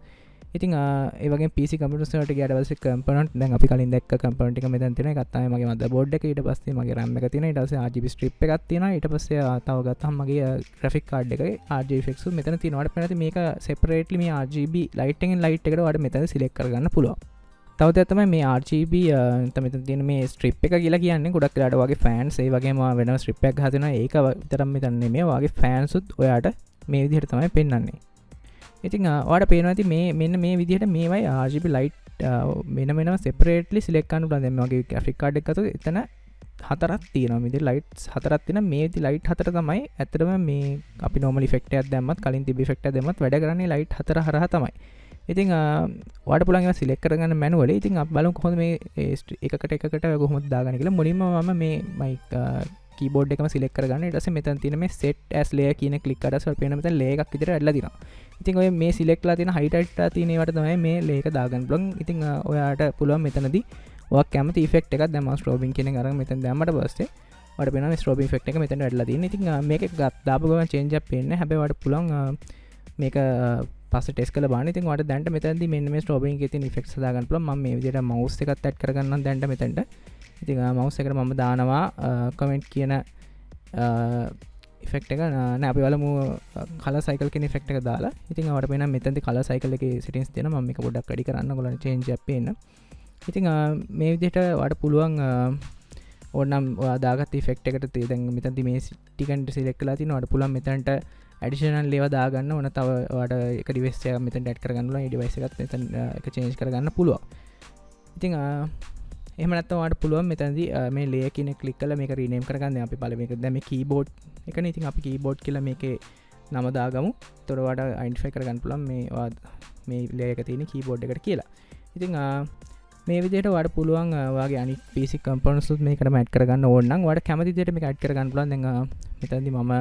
ඉතින් ඒ වගේ PC කම්පියුටර්ස් වලට ගියාට පස්සේ කම්පොනන්ට් දැන් අපි කලින් දැක්ක කම්පොනන්ට් එක මෙතන තියෙනවා. ඒකත් තමයි මගේ මදර්බෝඩ් එක. ඊට පස්සේ මගේ RAM එක තියෙනවා. ඊට පස්සේ RGB strip එකක් තියෙනවා. ඊට පස්සේ තව ගත්තාම මගේ graphic card එකේ RGB effects මෙතන තියෙනවා. ඊට පස්සේ මේක separately මේ RGB light එකෙන් light එකට වඩා මෙතන select කරගන්න පුළුවන්. තව දෙයක් තමයි මේ RGB මෙතන තියෙන මේ strip එක කියලා කියන්නේ ගොඩක් වෙලාට වගේ fans ඒ වගේම වෙනම strip එකක් හදනවා. ඒක විතරක් මෙතන නෙමෙයි. වගේ fans උත් ඔයාට මේ විදිහට තමයි පෙන්වන්නේ. ඉතින් ඔයාලට පේනවා ඇති මේ මෙන්න මේ විදිහට මේවයි RGB light වෙනම separately select කරන්න පුළුවන්. දැන් මගේ graphic card එක අතට එතන හතරක් තියෙනවා. මේ විදිහට lights හතරක් තියෙනවා. මේ විදිහ light හතර තමයි ඇත්තටම මේ අපි normal effect එකක් දැම්මත් කලින් තිබ්බ effect එකක් දැම්මත් වැඩ කරන්නේ light හතර හරහා තමයි. ඉතින් ඔයාලට පුළුවන් ඒවා select කරගන්න manually. ඉතින් අපි බලමු කොහොමද මේ එකකට කොහොමද දාගන්නේ කියලා. මුලින්ම මම මේ mic keyboard එකම select කරගන්න. ඊට පස්සේ මෙතන තියෙන මේ set as layer කියන click කරලා ඉස්සර පේන මෙතන layer එකක් විතර ඇදලා තියෙනවා. ඉතින් ඔය මේ select ලා තියෙන highlight ලා තියෙන ඒවට තමයි මේ layer එක දාගන්න පුළුවන්. ඉතින් ඔයාට පුළුවන් මෙතනදී ඔයා කැමති effect එකක් දැන් මම strobing කියන එක අරන් මෙතන දැම්මට පස්සේ ඔයාට පේනවා මේ strobing effect එක මෙතන ඇදලා තියෙනවා. ඉතින් මේක දාපු ගමන් change up වෙන්නේ. හැබැයි ඔයාට පුළුවන් මේක පස්සේ ටෙස්ට් කරලා බලන්න. ඉතින් ඔයාට දැනට මෙතනදී මෙන්න මේ strobing එකේ තියෙන effects හදාගන්න පුළුවන්. මම මේ විදිහට mouse එකත් add කරගන්නම් දැනට මෙතනට. ඉතින් mouse එකට මම දානවා comment කියන effect එක නෑ අපි බලමු color cycle කියන effect එක දාලා. ඉතින් අපිට පේනවා මෙතනදී color cycle එකේ settings තියෙනවා. මම මේක පොඩ්ඩක් වැඩි කරන්න ඕගොල්ලන්ට change up පේන්න. ඉතින් මේ විදිහට ඔයාලට පුළුවන් ඕනනම් ඔයා දාගත්ත effect එකට දැන් මෙතනදී මේ ටිකෙන් select කරලා තිනවා. ඔයාලට පුළුවන් මෙතනට additional ඒවා දාගන්න ඕන. තව ඔයාලට එක device එකක් මෙතනට add කරගන්න පුළුවන්. ඒ device එකත් මෙතන එක change කරගන්න පුළුවන්. ඉතින් එහෙම නැත්නම් ඔයාලට පුළුවන් මෙතනදී මේ layer කියන click කරලා මේක rename කරගන්න. අපි බලමු මේක දැන් මේ keyboard එකනේ. ඉතින් අපි keyboard කියලා මේකේ නම දාගමු. එතකොට ඔයාලට identify කරගන්න පුළුවන් මේ layer එක තියෙන keyboard එකට කියලා. ඉතින් මේ විදිහට ඔයාලට පුළුවන් ඔයාගේ අනිත් PC components උත් මේකටම add කරගන්න ඕන නම් ඔයාලට කැමති විදිහට මේක add කරගන්න පුළුවන්. දැන් මෙතනදී මම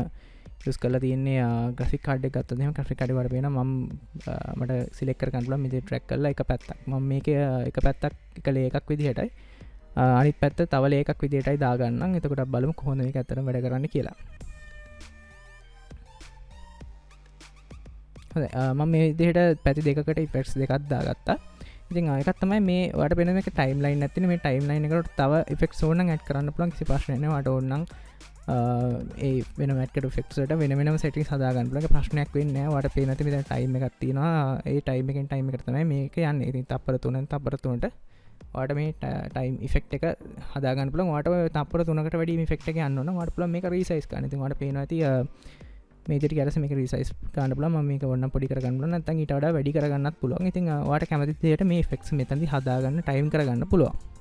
use කරලා තියෙන්නේ graphic card එක ගත්තොත් එහෙනම් graphic card එක වල පේනවා මම මට select කරගන්න පුළුවන් මේ විදිහට drag කරලා එක පැත්තක් මම මේකේ එක පැත්තක් එක layer එකක් විදිහටයි අනිත් පැත්ත තව layer එකක් විදිහටයි දාගන්නම්. එතකොට අපි බලමු කොහොමද මේක ඇත්තටම වැඩ කරන්නේ කියලා. හොඳයි මම මේ විදිහට පැති දෙකකට effects දෙකක් දාගත්තා. ඉතින් එකක් තමයි මේ ඔයාලට පේන මේක timeline එකක් තියෙන මේ timeline එකට තව effects ඕන නම් add කරන්න පුළුවන්. කිසි ප්‍රශ්නයක් නැහැ. ඔයාලට ඕන නම් ඒ වෙන මැට්කට ෆෙක්ට වෙනම සැටි සදාගන්නලක ප්‍රශ්නයක් වෙන්න වට පේනති මෙ ටයිම එකත්තින ඒ ටයිමකෙන් ටයිම කරතම මේක යන්න ඉතින් තපර තුන තපරතුනට වාට මේ ටයිම් ෆෙක්් එක හදාගන්න පුල වාට තපර තුනකට වැඩි ෆෙක්් එක යන්න වට පුල මේ රිසයිස් කනති වට පේන ඇති මේට කරස මේ රිසයිස් කාන්න පුල මේක වන්න පොඩි කරගන්න නත්තන් ඉට වඩා වැඩි කරගන්නත් පුළුවන් ඉතින් වාට කැමතියට මේ ෆෙක්ස් මෙතැදි හදාගන්න ටයිම් කරගන්න පුළුවන්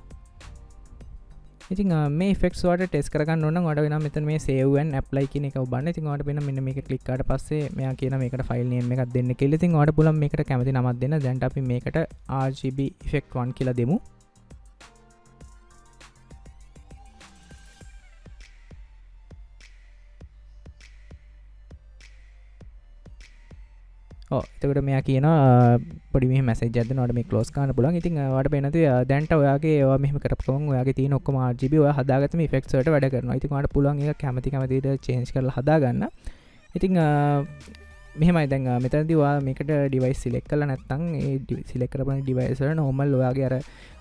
ඉතින් මේ ෆෙක්ස්වාට ටෙස් කරන්න න්න වට වෙන මෙත මේ සේවන් ඇප්ලයි කියන එක බන්න ඉතින් වට වෙන මෙන්න මේක කලික්කට පස්සේ මෙයා කියන මේකට ෆයිල් නේම් එකක් දෙන්න කියලා ඉතින් වට පුළුවන් මේකට කැමති නමක් දෙන්න දැන් අපි මේකට RGB effect 1 කියලා දෙමු එතකට මෙයා කියන පොඩි මැසේජ නට මේ කලෝස් කාන පුලන් ඉතින් වට පෙනති දැන්ට ඔයාගේ ඒවා මෙහම කරපුම ඔයාගේ තිය ඔක්කම RGB ඔය හදාගතම ෆෙක්ට වැඩ කරන ඉතින්ට පුලන් එක කැමති කැමතිට චේන්ස් කර හදාගන්න ඉතින් මෙහමයි දැන් මෙතැදවා මේකට ඩිවයි සිලෙක් කල නැත්තන් ඒ සිලෙක්කරපන ඩිවයිසර නොමල් ඔයාගේ අර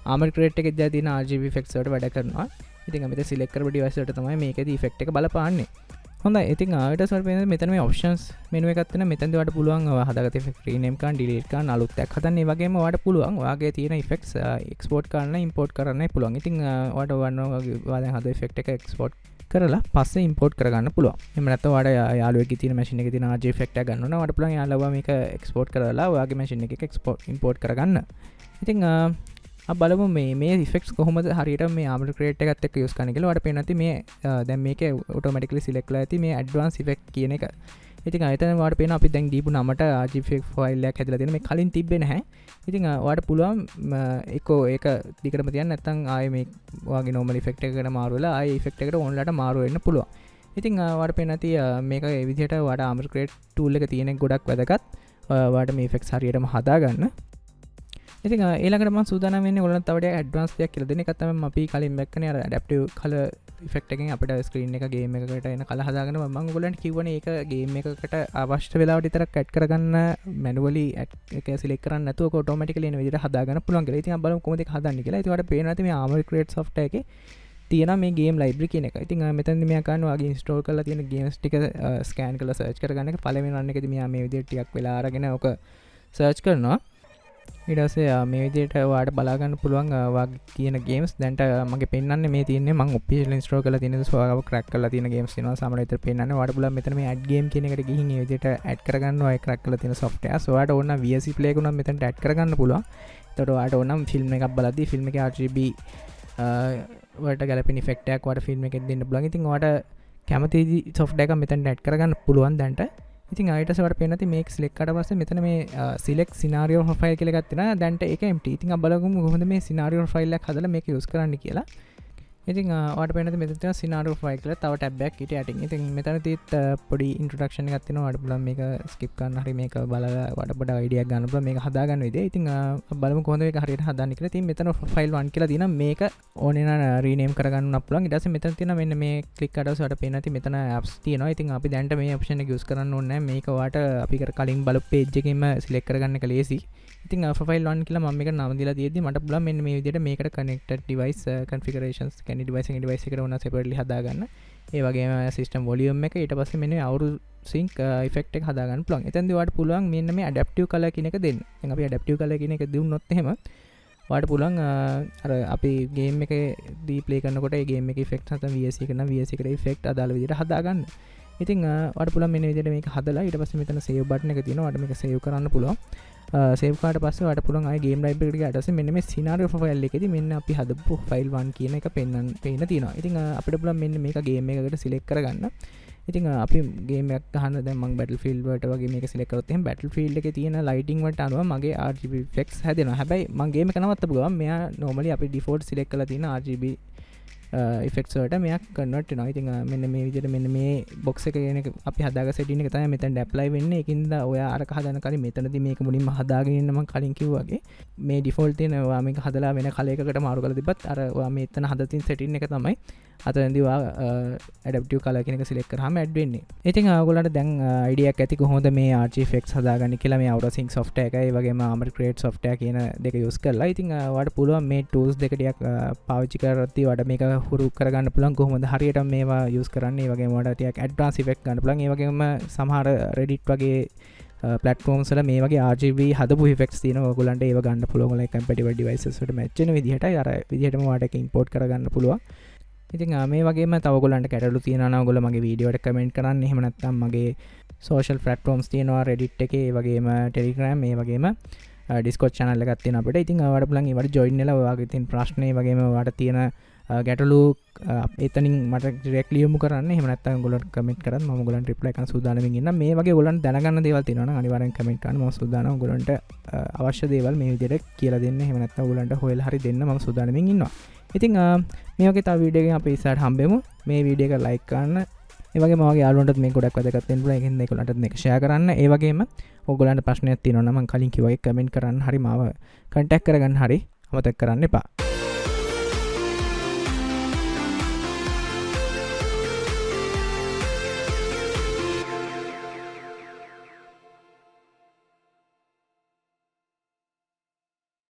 ආමල් ක්‍රේට් එක ජතින RGB ෆෙක්ට වැඩ කරනවා ඉතින් මෙත සිලෙක්කර ඩිවයිසට තමයි මේකද ෆෙක්් එක බලපාන්නේ හොඳ ඉතින් ආට සල් පෙන මෙතන මේ ඔප්ෂන්ස් මෙනුව එකත්න මෙතැදවට පුළුවන් හදගත ්‍රීනම්කාන් ඩිලේට්කාන් අලුත්තක් හතන්නේ වගේම වට පුළුවන් වගේ තියෙන ෆෙක්ස් එක්ස්පෝට් කරන්න ඉම්පෝට් කරන්න පුළුවන් ඉතින් වට වන්න වාද හද ෆෙක්් එක එක්ස්පෝට් කරලා පස්ස ඉම්පෝට් කරගන්න පුළුව එමනත වඩ යාලුව තින මශින එක තින ජ ෆෙක්ට ගන්න වට පුල යාලව මේක එක්ස්පෝට් කරලා වගේ මශින එක එක්ස්පෝට් ඉම්පෝට් කරගන්න ඉතින් බලමු මේ ෆෙක්ස් කොහොමද හරියට මේ ආමට ක්‍රේට් එකත් එක් යස් කනකල වට පෙනති මේ දැන් මේක ඔටෝමටිකලි සිලෙක්ල ඇති මේ ඇඩ්වාන්ස් ෆෙක් කියන එක ඉතින් අතන වාට පේන අපි දැන් දීපු නමට ආජිෆෙක් ෆයිල්ලයක් හැදලා තියෙන මේ කලින් තිබෙන්නේ නැහැ ඉතින් වාට පුළුවන් එකෝ ඒක දිගටම තියන්න නැත්නම් ආයේ මේ වාගේ නෝමල් ඉෆෙක්ට් එකකට මාරු වෙලා ආයේ ඉෆෙක්ට් එකට ඕන්ලට මාරු වෙන්න පුළුවන් ඉතින් වාට පේන ඇති මේක ඒ විදිහට වාට ආමට ක්‍රේට් ටූල් එක තියෙන ගොඩක් වැදගත් වාට මේ ඉෆෙක්ට්ස් හරියටම හදාගන්න ඉතින් ඒලකට සූදාන ඔල තවට ඇඩවන්ස්යක් කියල දෙන කතම අපි කලින් බැක්න ඩප්ටව කල ෆෙක්ටකින් අපට ස්ක්‍රීන් එක ගේම එකට එන කල හදාගන මං ගොලන්ට කිවන එක ගේම එකට අවශ්‍ය වෙලාට තර කැට් කරගන්න මැනුවලි එක සිලෙක් කරන්න තු ටෝමටිකල විදිට හදාගන්න පුළන් ති බල කොම හදන්න කියලා වට පේනති මේ ආමල් ක්‍රේට් සොට් එක තියන මේ ගේම් ලයිබ්‍රි කියන එක ඉතින් මෙතන් මේකන්න වගේ ස්ටෝල් කල තියෙන ගේම්ස් ටික ස්කෑන් කල සර්ච් කරගන්න පලවෙන්න එකද මේ විදිටියක් වෙලාරගෙන ඕක සර්ච් කරනවා ඉඩසේ මේ විදියට වාට බලාගන්න පුළුවන් වගේ කියන ගේම්ස් දැන්ට මගේ පෙන්න්න මේ තියන්නේ මං ඔපිල් ස්ටෝ කල තින ස්වාග ක්‍රක් කල තින ගේම්ස් න සමට පෙන්න්න වට පුල මෙතන මේ ඇඩ්ගේම් කියනකට ගිහි විදිට ඇඩ් කරගන්න ය ක්‍රක් කල තින සොෆ්ට සවාට ඔන්න වසි පලේකුණ මෙතට ඇඩ් කරගන්න පුළුවන් තොටවාට ඔන්නම් ෆිල්ම් එකක් බලදි ෆිල්ම් එක RGB වට ගැලපිනි ෆෙක්ටක් වට ෆිල්ම් එකක් දෙන්න බලන් ඉතින් වට කැමති සොෆ්ට එක මෙතැන් ඇඩ් කරගන්න පුළුවන් දැන්ට ඉතින් අයිටසවට පෙනති මේ සිලෙක්කට පස්ස මෙතන මේ සිලෙක් සිනාරියෝ ෆයිල් කෙලගත්තින දැන්ට එක MT ඉතින් බලගුම හොඳ මේ සිනාරියෝ ෆයිල්ලක් හදල මේක යුස් කරන්න කියලා ඉතින් වට පෙනති මෙත සිනාරු ෆයිල් තව ටැබ්බැක් ඉට ඇටින් ඉතින් මෙතන තිත් පොඩි ඉන්ට්‍රඩක්ෂණ ගත්තින වඩ බල මේක ස්කිප්කන්න හරි මේක බල වඩ බඩ අයිඩියක් ගන්නප මේ හදාගන්න විද ඉතින් බලම කොඳ එක හරියට හදන්නිකල ති මෙතන ෆයිල් වන් කියලා දින මේක ඕනන රීනේම් කරගන්න පුලන් ඉටස මෙතන තින මෙන්න මේ කලික්කටසට පේනති මෙතන ඇප්ස් තියන ඉතින් අපි දැන්ට මේ ඔප්ෂණ යුස් කරන්න ඕන්න මේකවාට අපික කලින් බල පේජ්ජකම සිලෙක් කරගන්න කලේසි ඉතින් ෆයිල් වන් කියලා මම එක නමදිල තියද මට බල මෙන්න මේ විදියට මේකට කනෙක්ට ඩිවයිස් කන්ෆිකරේෂන්ස් කැනි ඩිවයිස් ඩිවයිස් එකට වුණ සෙපරට්ලි හදාගන්න ඒ වගේ සිස්ටම් වොලියම් එක ඊට පස්සේ මෙන්න අවුරු සිංක් ඉෆෙක්ට් එක හදාගන්න පුළුවන් එතෙන්දී වාට පුළුවන් මෙන්න මේ ඇඩැප්ටිව් කලර් කියන එක දෙන්න දැන් අපි ඇඩැප්ටිව් කලර් කියන එක දුන්නොත් එහෙම වාට පුළුවන් අර අපි ගේම් එකේදී ප්ලේ කරනකොට ඒ ගේම් එකේ ඉෆෙක්ට්ස් නැත්නම් VSC කරන VSC එකට ඉෆෙක්ට් අදාළ විදිහට හදාගන්න ඉතින් වාට පුළුවන් මෙන්න විදිහට මේක හදලා ඊට පස්සේ මෙතන සේව් බටන් එක තියෙනවා වාට මේක සේව් කරන්න පුළුවන් සේව් කාට පස්සේ වට පුළුවන් ආයේ ගේම් ලයිබ්‍රරි එකට ඊට පස්සේ මෙන්න මේ සිනාරියෝ ෆයිල් එකේදී මෙන්න අපි හදපු ෆයිල් 1 කියන එක පේන්න තියෙනවා. ඉතින් අපිට පුළුවන් මෙන්න මේක ගේම් එකකට සිලෙක්ට් කරගන්න. ඉතින් අපි ගේම් එකක් ගහන්න දැන් මම Battlefield වලට වගේ මේක සිලෙක්ට් කරොත් එහෙනම් Battlefield එකේ තියෙන ලයිටින් වලට අනුව මගේ RGB effects හැදෙනවා. හැබැයි මම ගේම් එක නවත්තපු ගමන් මෙයා normally අපි default සිලෙක්ට් කරලා තියෙන RGB effects වලට මෙයක් කන්වර්ට් වෙනවා. ඉතින් මෙන්න මේ විදිහට මෙන්න මේ box එක කියන එක අපි හදාගන්න setting එක තමයි මෙතනට apply වෙන්නේ. ඒකින්ද ඔයා අරක හදන කලින් මෙතනදී මේක මුලින්ම හදාගෙන ඉන්න මම කලින් කිව්වා වගේ මේ default තියෙන ඔයා මේක හදලා වෙන කලයකට මාරු කරලා තිබ්බත් අර ඔයා මෙතන හදලා තියෙන setting එක තමයි අතනදී ඔයා adaptive color කියන එක select කරාම add වෙන්නේ. ඉතින් ඔයගොල්ලන්ට දැන් idea එකක් ඇති කොහොමද මේ RG effects හදාගන්නේ කියලා මේ AutoSync software එකයි ඒ වගේම Armor Create software කියන දෙක use කරලා. ඉතින් ඔයාලට පුළුවන් මේ tools දෙක ටිකක් පාවිච්චි කරද්දී ඔයාලට මේක හුරු කරගන්න පුළුවන් කොහොමද හරියට මේවා යූස් කරන්නේ වගේ මොඩ ටිකක් ඇඩ්වාන්ස් ඉෆෙක්ට් ගන්න පුළුවන්. ඒ වගේම සමහර Reddit වගේ platforms වල මේ වගේ RGB හදපු effects තියෙනවා. ඔයගොල්ලන්ට ඒව ගන්න පුළුවන්. ඔයගොල්ලෝ compatible devices වලට match වෙන විදිහටයි අර විදිහටම ඔයාලට ඒක import කරගන්න පුළුවන්. ඉතින් මේ වගේම තව ඔයගොල්ලන්ට ගැටලු තියෙනවා නම් ඔයගොල්ලෝ මගේ වීඩියෝ එකට කමෙන්ට් කරන්න. එහෙම නැත්නම් මගේ social platforms තියෙනවා Reddit එකේ, ඒ වගේම Telegram, ඒ වගේම Discord channel එකක් තියෙනවා අපිට. ඉතින් ඔයාලට පුළුවන් ඒවට join වෙලා ඔයාගේ තියෙන ප්‍රශ්න, ඒ වගේම ඔයාලට තියෙන ගැටලු එතනින් මට ඩිරෙක්ට්ලි යොමු කරන්න. එහෙම නැත්නම් ඔයගොල්ලෝ කමෙන්ට් කරත් මම ඔයගොල්ලන්ට රිප්ලයි කරන්න සූදානම්ින් ඉන්නම්. මේ වගේ ඔයගොල්ලන්ට දැනගන්න දේවල් තියෙනවා නම් අනිවාර්යෙන් කමෙන්ට් කරන්න. මම සූදානම් ඔයගොල්ලන්ට අවශ්‍ය දේවල් මේ විදිහට කියලා දෙන්න. එහෙම නැත්නම් ඔයගොල්ලන්ට හොයලා හරි දෙන්න මම සූදානම්ින් ඉන්නවා. ඉතින් මේ වගේ තව වීඩියෝ එකකින් අපි ඉස්සරහට හම්බෙමු. මේ වීඩියෝ එක ලයික් කරන්න. ඒ වගේම ඔයාගේ යාළුවන්ටත් මේක ගොඩක් වැදගත් වෙන්න පුළුවන්. ඒකෙන් ඒගොල්ලන්ටත් මේක ෂෙයා කරන්න. ඒ වගේම ඔයගොල්ලන්ට ප්‍රශ්නයක් තියෙනවා නම් මම කලින් කිව්වා ඒක කමෙන්ට් කරන්න. හරි මාව කන්ටැක්ට් කරගන්න හරි අමතක කරන්න එපා.